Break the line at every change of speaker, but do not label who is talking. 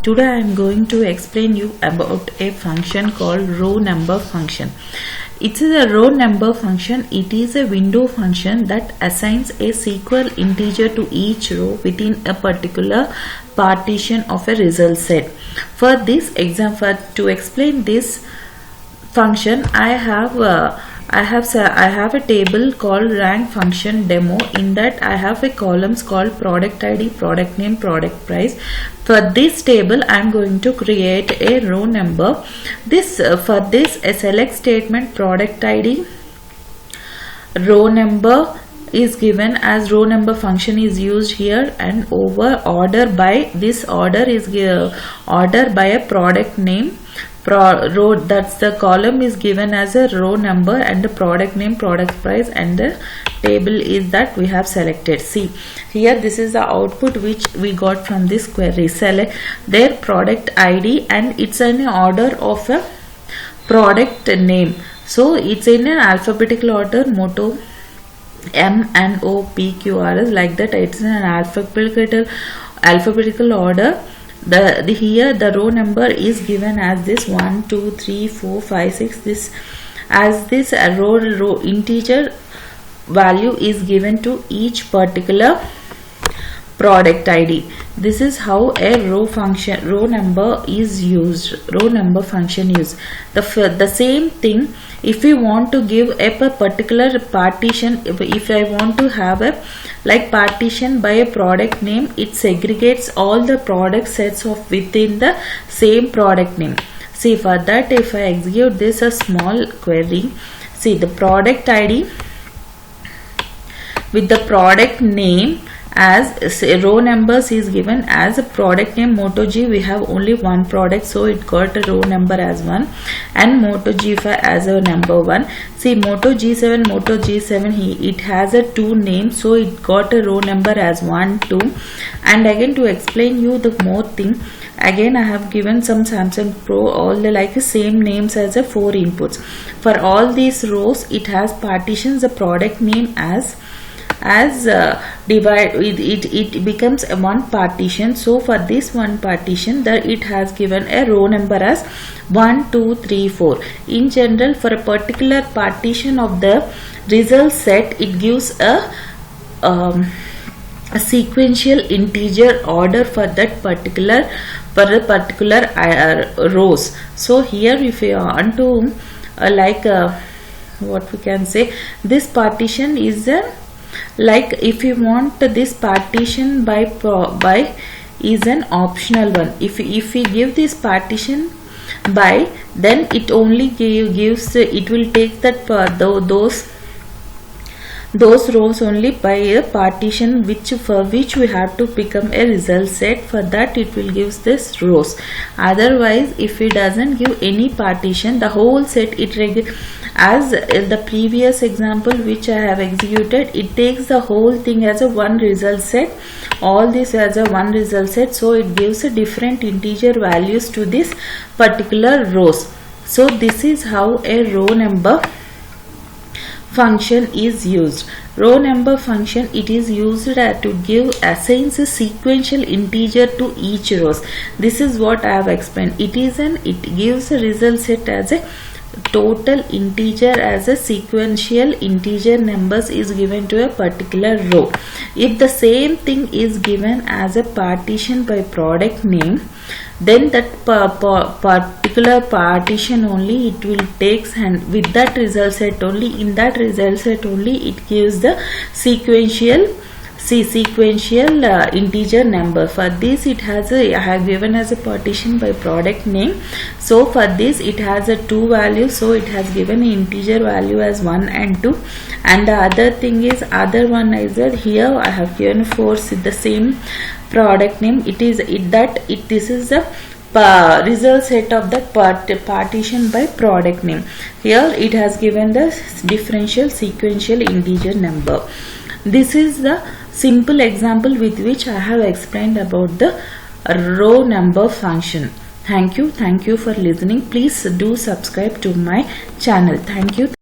Today I am going to explain you about a function called row number function. It is a row number function. It is a window function that assigns a sequential integer to each row within a particular partition of a result set. For this example, to explain this function, I have a table called rank function demo. In that I have a columns called product ID, product name, product price. For this table I am going to create a row number. For this a select statement product ID row number is given as row number function is used here, and over order by this order is order by a product name row, that's the column is given as a row number, and the product name, product price, and the table is that we have selected. See here, this is the output which we got from this query. Select their product ID, and it's an order of a product name, so it's in an alphabetical order, motto M N O P Q R S, like that. It's in an alphabetical order. Here the row number is given as this 1 2 3 4 5 6. This as this row integer value is given to each particular product ID. This is how a row number is used. Row number function used. The same thing, if we want to give a particular partition, if I want to have a partition by a product name, it segregates all the product sets of within the same product name. See, for that, if I execute this a small query, see the product ID with the product name as row numbers is given as a product name Moto G. We have only one product, so it got a row number as 1, and Moto G5 as a number 1. See, Moto G7, Moto G7, it has a 2 names, so it got a row number as 1 2. And again, to explain you the more thing, again I have given some Samsung Pro, all the same names as a 4 inputs. For all these rows, it has partitions the product name as divide it becomes a one partition. So for this one partition, it has given a row number as 1 2 3 4. In general, for a particular partition of the result set, it gives a sequential integer order for that particular rows. So here, if you want to what we can say, this partition is a if you want this partition by is an optional one. If we give this partition by, then it only gives it will take that those rows only by a partition for which we have to become a result set. For that, it will give this rows. Otherwise, if it doesn't give any partition, the whole set as the previous example which I have executed, it takes the whole thing as a one result set, all this as a one result set, so it gives a different integer values to this particular rows. So this is how a row number function is used. Row number function, it is used to assigns a sequential integer to each rows. This is what I have explained. It gives a result set as a total integer, as a sequential integer numbers is given to a particular row. If the same thing is given as a partition by product name, then that particular partition only it will takes, and with that result set only, in that result set only it gives the sequential integer number. For this, it has I have given as a partition by product name. So for this, it has a 2 values, so it has given an integer value as 1 and 2. And the other thing is, that here I have given 4 with the same product name. This is the result set of the partition by product name. Here it has given the differential sequential integer number. This is the simple example with which I have explained about the row number function. Thank you for listening. Please do subscribe to my channel. Thank you.